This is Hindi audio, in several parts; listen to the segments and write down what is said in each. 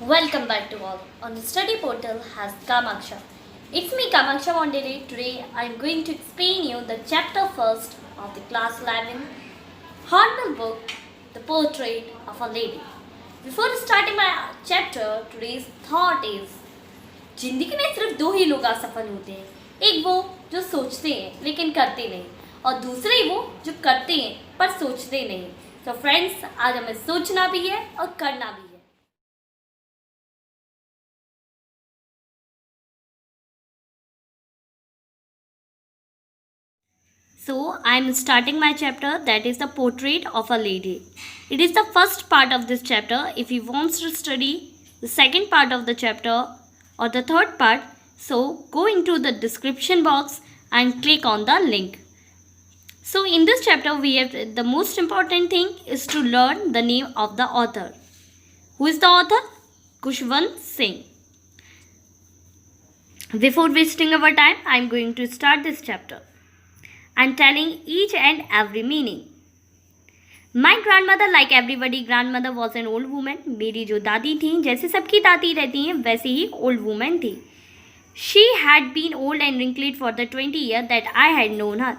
Welcome back to all. On the study portal has Kamaksha. It's me Kamaksha Mondere. Today I am going to explain you the chapter first of the class 11 Hornbill book, The Portrait of a Lady. Before starting my chapter, today's thought is जिंदगी में सिर्फ दो ही लोग असफल होते हैं. एक वो जो सोचते हैं लेकिन करते नहीं, और दूसरे वो जो करते हैं पर सोचते नहीं. तो फ्रेंड्स, आज हमें सोचना भी है और करना भी है. So, I am starting my chapter, that is the portrait of a lady. It is the first part of this chapter. If you want to study the second part of the chapter or the third part, so go into the description box and click on the link. So, in this chapter, we have the most important thing is to learn the name of the author. Who is the author? Kushwant Singh. Before wasting our time, I am going to start this chapter and telling each and every meaning. My grandmother, like everybody, grandmother was an old woman. मेरी जो दादी थी, जैसे सबकी दादी रहती हैं, वैसे ही old woman थी. She had been old and wrinkled for the 20 years that I had known her.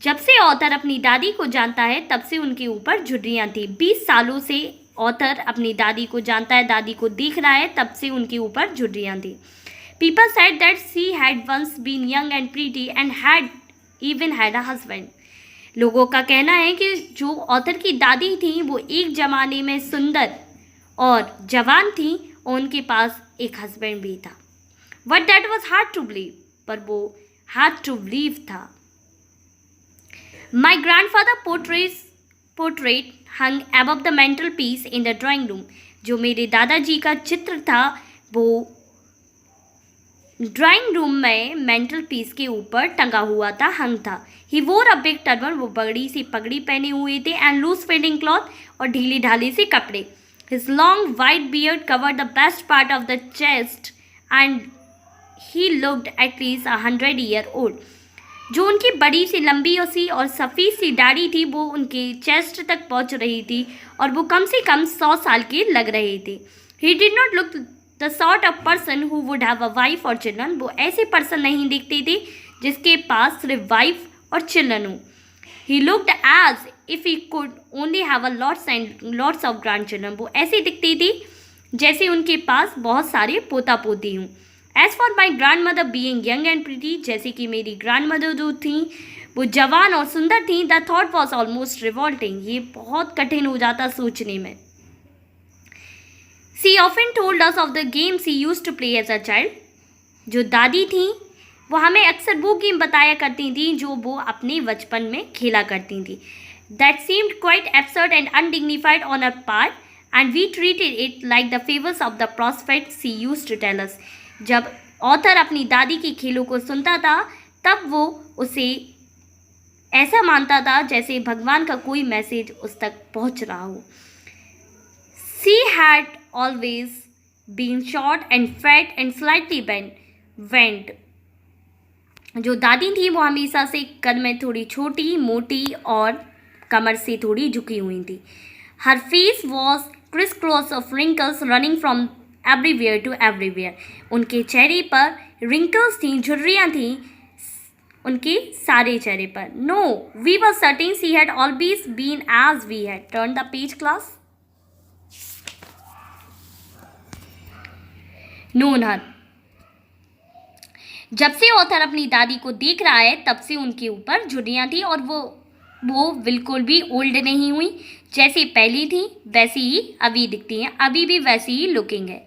जब से ऑथर अपनी दादी को जानता है, तब से उनके ऊपर झुर्रियाँ थी. 20 सालों से ऑथर अपनी दादी को जानता है, दादी को देख रहा है, तब से उनके ऊपर झुर्रियाँ थी. People said that she had once been young and pretty and had even had a husband. लोगों का कहना है कि जो ऑथर की दादी थी वो एक ज़माने में सुंदर और जवान थी और उनके पास एक हस्बैंड भी था. But that was hard to believe. पर वो hard to believe था. My grandfather portrait hung above the mantelpiece in the drawing room. जो मेरे दादाजी का चित्र था वो ड्राइंग रूम में मेंटल पीस के ऊपर टंगा हुआ था, हंग था. ही वोर अ बिग टर्बन, वो बड़ी सी पगड़ी पहने हुए थे, एंड लूज फिटिंग क्लॉथ, और ढीली ढाली से कपड़े. His long white beard cover the best part of the chest and he looked at least 100 year old. जो उनकी बड़ी सी लंबी सी और सफ़ेद सी दाढ़ी थी वो उनके चेस्ट तक पहुंच रही थी और वो कम से कम 100 साल के लग रहे थे. He did not look the sort of person who would have a wife और चिल्ड्रन. वो ऐसे पर्सन नहीं दिखते थे जिसके पास सिर्फ वाइफ और चिल्ड्रन हो. He looked as if he could only have a lots of grandchildren. वो ऐसे दिखती थी जैसे उनके पास बहुत सारे पोता पोती हों. As for my grandmother being young and pretty, जैसे कि मेरी ग्रैंड मदर जो थी वो जवान और सुंदर थी. The thought was almost revolting. ये बहुत कठिन हो जाता सोचने में. She often told us of the games she used to play as a child. जो दादी थी वो हमें अक्सर वो गेम बताया करती थी जो वो अपने बचपन में खेला करती थी. That seemed quite absurd and undignified on her part, and we treated it like the favors of the prospect she used to tell us. जब ऑथर अपनी दादी के खेलों को सुनता था तब वो उसे ऐसा मानता था जैसे भगवान का कोई मैसेज उस तक पहुंच रहा हो. She had always been short and fat and slightly bent. जो दादी थी वो हमेशा से कद में थोड़ी छोटी, मोटी और कमर से थोड़ी झुकी हुई थी. Her face was crisscross of wrinkles running from everywhere to everywhere. उनके चेहरे पर wrinkles थी, झुर्रियाँ थी उनके सारे चेहरे पर. No, we were certain she had always been as we had. Turn the page, class. known her. जब से ऑथर अपनी दादी को देख रहा है तब से उनके ऊपर झुर्रियाँ थी और वो बिल्कुल भी ओल्ड नहीं हुई. जैसे पहली थी वैसी ही अभी दिखती हैं, अभी भी वैसी ही लुकिंग है.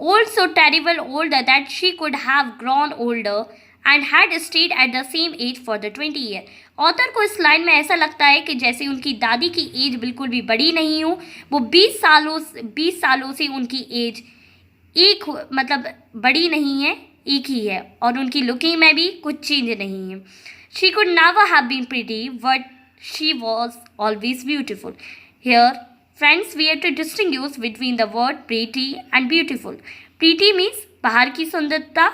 Old so terrible old that she could have grown older and had stayed at the same age for the 20 year. Author को इस लाइन में ऐसा लगता है कि जैसे उनकी दादी की एज बिल्कुल भी बड़ी नहीं हो, वो 20 सालों से उनकी एज एक मतलब बड़ी नहीं है, एक ही है, और उनकी लुकिंग में भी कुछ चेंज नहीं है. She could never have been pretty but she was always beautiful. Here friends, we have to distinguish between the word pretty and beautiful. Pretty means बाहर की सुंदरता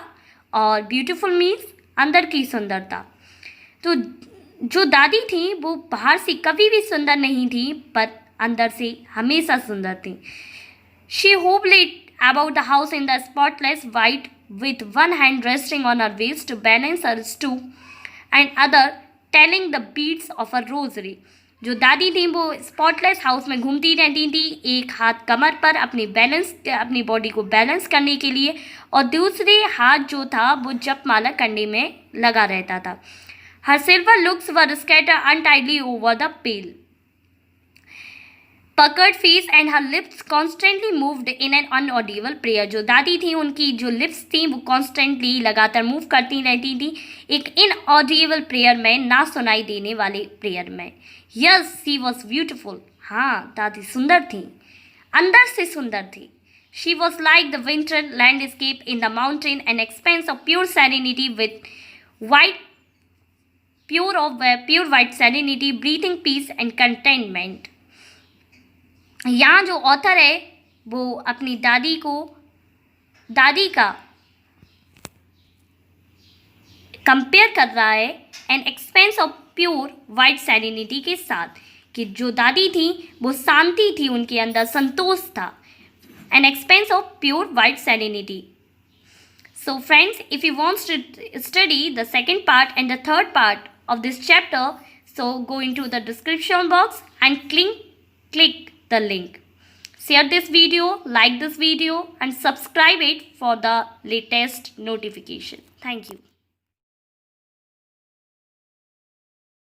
और ब्यूटिफुल मीन्स अंदर की सुंदरता. तो जो दादी थी वो बाहर से कभी भी सुंदर नहीं थी पर अंदर से हमेशा सुंदर थी. She hobbled about the house in the spotless white, with one hand resting on her waist to balance her stool and other telling the beats of a rosary. जो दादी थी वो स्पॉटलेस हाउस में घूमती रहती थी, एक हाथ कमर पर अपनी बॉडी को बैलेंस करने के लिए, और दूसरे हाथ जो था वो जपमाला करने में लगा रहता था. Her silver looks were scattered untidily over the pale, puckered face and her lips constantly moved in an inaudible prayer. जो दादी थी उनकी जो लिप्स थी वो कॉन्स्टेंटली लगातार मूव करती रहती थी एक इनऑडिबल प्रेयर में, ना सुनाई देने वाले प्रेयर में. Yes she was beautiful. हाँ, दादी सुंदर थी, अंदर से सुंदर थी. She was like the winter landscape in the mountain, an expanse of pure serenity with white pure white serenity, breathing peace and contentment. यहाँ जो ऑथर है वो अपनी दादी का कंपेयर कर रहा है N expanse of pure white serenity के साथ, कि जो दादी थी वो शांति थी, उनके अंदर संतोष था. N expanse of pure white serenity. So friends, if you want to study the second part and the third part of this chapter, so go into the description box and click the link. Share this video, like this video and subscribe it for the latest notification. Thank you.